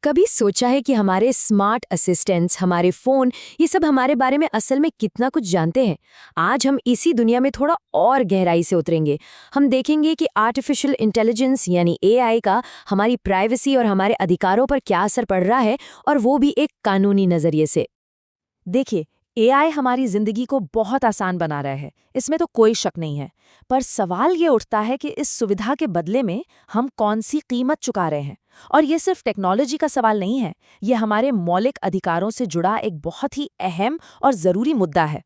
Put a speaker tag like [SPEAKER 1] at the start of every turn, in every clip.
[SPEAKER 1] कभी सोचा है कि हमारे स्मार्ट असिस्टेंट्स, हमारे फ़ोन, ये सब हमारे बारे में असल में कितना कुछ जानते हैं? आज हम इसी दुनिया में थोड़ा और गहराई से उतरेंगे। हम देखेंगे कि आर्टिफिशियल इंटेलिजेंस यानी एआई का हमारी प्राइवेसी और हमारे अधिकारों पर क्या असर पड़ रहा है, और वो भी एक कानूनी नज़रिए से।
[SPEAKER 2] देखिए, एआई हमारी जिंदगी को बहुत आसान बना रहा है, इसमें तो कोई शक नहीं है। पर सवाल ये उठता है कि इस सुविधा के बदले में हम कौन सी कीमत चुका रहे हैं। और ये सिर्फ टेक्नोलॉजी का सवाल नहीं है, ये हमारे मौलिक अधिकारों से जुड़ा एक बहुत ही अहम और ज़रूरी मुद्दा है।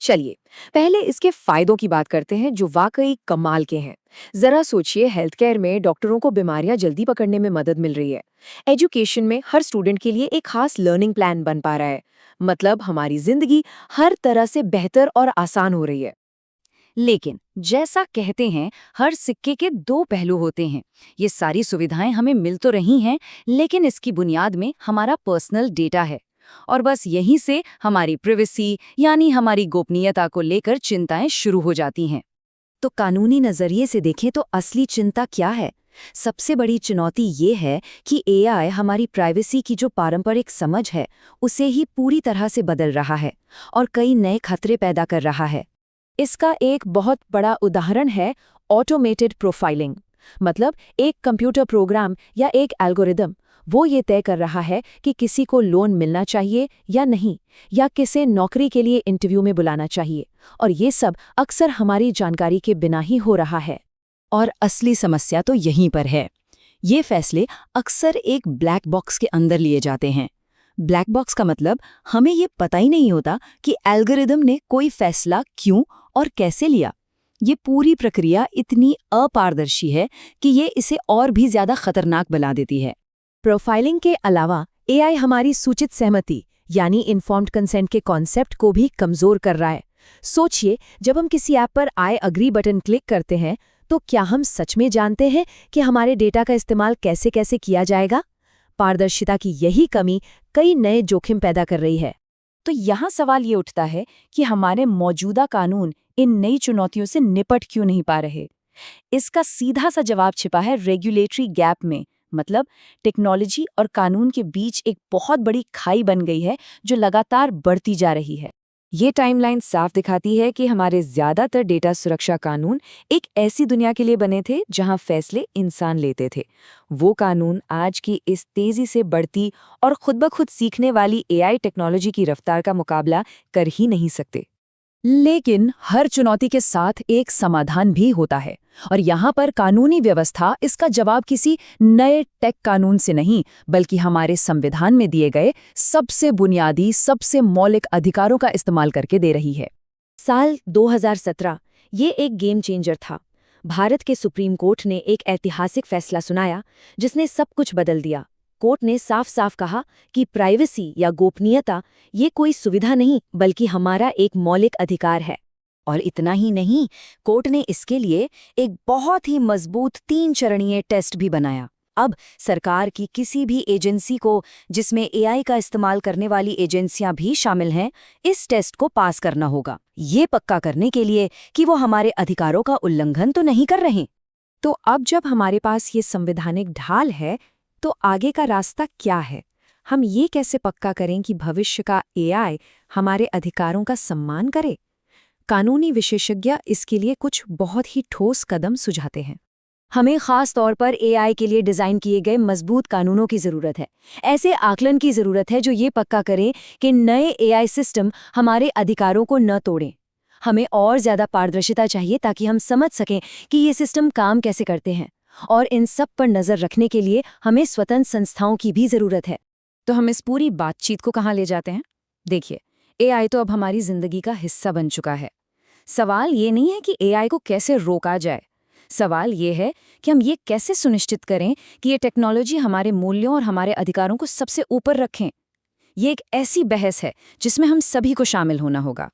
[SPEAKER 1] चलिए, पहले इसके फायदों की बात करते हैं जो वाकई कमाल के हैं। जरा सोचिए, हेल्थ केयर में डॉक्टरों को बीमारियां जल्दी पकड़ने में मदद मिल रही है। एजुकेशन में हर स्टूडेंट के लिए एक खास लर्निंग प्लान बन पा रहा है। मतलब हमारी जिंदगी हर तरह से बेहतर और आसान हो रही है।
[SPEAKER 3] लेकिन जैसा कहते हैं, हर सिक्के के दो पहलू होते हैं। ये सारी सुविधाएं हमें मिल तो रही हैं, लेकिन इसकी बुनियाद में हमारा पर्सनल डेटा है। और बस यहीं से हमारी प्राइवेसी यानी हमारी गोपनीयता को लेकर चिंताएं शुरू हो जाती हैं। तो कानूनी नजरिए से देखें तो असली चिंता क्या है? सबसे बड़ी चुनौती ये है कि एआई हमारी प्राइवेसी की जो पारंपरिक समझ है, उसे ही पूरी तरह से बदल रहा है और कई नए खतरे पैदा कर रहा है।
[SPEAKER 2] इसका एक बहुत बड़ा उदाहरण है ऑटोमेटेड प्रोफाइलिंग। मतलब एक कंप्यूटर प्रोग्राम या एक एल्गोरिदम वो ये तय कर रहा है कि किसी को लोन मिलना चाहिए या नहीं, या किसे नौकरी के लिए इंटरव्यू में बुलाना चाहिए। और ये सब अक्सर हमारी जानकारी के बिना ही हो रहा है।
[SPEAKER 3] और असली समस्या तो यहीं पर है। ये फैसले अक्सर एक ब्लैक बॉक्स के अंदर लिए जाते हैं। ब्लैक बॉक्स का मतलब हमें ये पता ही नहीं होता कि एल्गोरिदम ने कोई फैसला क्यों और कैसे लिया। ये पूरी प्रक्रिया इतनी अपारदर्शी है कि ये इसे और भी ज्यादा खतरनाक बना देती है।
[SPEAKER 2] प्रोफाइलिंग के अलावा एआई हमारी सूचित सहमति यानी इन्फॉर्म्ड कंसेंट के कॉन्सेप्ट को भी कमजोर कर रहा है। सोचिए, जब हम किसी ऐप पर आई अग्री बटन क्लिक करते हैं, तो क्या हम सच में जानते हैं कि हमारे डेटा का इस्तेमाल कैसे कैसे किया जाएगा? पारदर्शिता की यही कमी कई नए जोखिम पैदा कर रही है।
[SPEAKER 3] तो यहाँ सवाल ये उठता है कि हमारे मौजूदा कानून इन नई चुनौतियों से निपट क्यों नहीं पा रहे? इसका सीधा सा जवाब छिपा है रेगुलेटरी गैप में। मतलब टेक्नोलॉजी और कानून के बीच एक बहुत बड़ी खाई बन गई है जो लगातार बढ़ती जा रही है।
[SPEAKER 1] ये टाइमलाइन साफ दिखाती है कि हमारे ज्यादातर डेटा सुरक्षा कानून एक ऐसी दुनिया के लिए बने थे जहां फैसले इंसान लेते थे। वो कानून आज की इस तेजी से बढ़ती और खुद ब खुद सीखने वाली एआई टेक्नोलॉजी की रफ्तार का मुकाबला कर ही नहीं सकते।
[SPEAKER 2] लेकिन हर चुनौती के साथ एक समाधान भी होता है, और यहाँ पर कानूनी व्यवस्था इसका जवाब किसी नए टेक कानून से नहीं, बल्कि हमारे संविधान में दिए गए सबसे बुनियादी, सबसे मौलिक अधिकारों का इस्तेमाल करके दे रही है।
[SPEAKER 1] साल 2017 ये एक गेम चेंजर था। भारत के सुप्रीम कोर्ट ने एक ऐतिहासिक फैसला सुनाया जिसने सब कुछ बदल दिया। कोर्ट ने साफ साफ कहा कि प्राइवेसी या गोपनीयता ये कोई सुविधा नहीं, बल्कि हमारा एक मौलिक अधिकार है।
[SPEAKER 3] और इतना ही नहीं, कोर्ट ने इसके लिए एक बहुत ही मजबूत 3 चरणीय टेस्ट भी बनाया। अब सरकार की किसी भी एजेंसी को, जिसमें एआई का इस्तेमाल करने वाली एजेंसियां भी शामिल हैं, इस टेस्ट को पास करना होगा, ये पक्का करने के लिए कि वो हमारे अधिकारों का उल्लंघन तो नहीं कर रहे।
[SPEAKER 2] तो अब जब हमारे पास ये संवैधानिक ढाल है, तो आगे का रास्ता क्या है? हम ये कैसे पक्का करें कि भविष्य का एआई हमारे अधिकारों का सम्मान करे? कानूनी विशेषज्ञ इसके लिए कुछ बहुत ही ठोस कदम सुझाते हैं।
[SPEAKER 1] हमें खास तौर पर एआई के लिए डिजाइन किए गए मजबूत कानूनों की जरूरत है। ऐसे आकलन की जरूरत है जो ये पक्का करें कि नए एआई सिस्टम हमारे अधिकारों को न तोड़ें। हमें और ज्यादा पारदर्शिता चाहिए ताकि हम समझ सकें कि ये सिस्टम काम कैसे करते हैं। और इन सब पर नजर रखने के लिए हमें स्वतंत्र संस्थाओं की भी जरूरत है।
[SPEAKER 3] तो हम इस पूरी बातचीत को कहाँ ले जाते हैं? देखिए, एआई तो अब हमारी जिंदगी का हिस्सा बन चुका है। सवाल ये नहीं है कि एआई को कैसे रोका जाए। सवाल ये है कि हम ये कैसे सुनिश्चित करें कि ये टेक्नोलॉजी हमारे मूल्यों और हमारे अधिकारों को सबसे ऊपर रखें। ये एक ऐसी बहस है जिसमें हम सभी को शामिल होना होगा।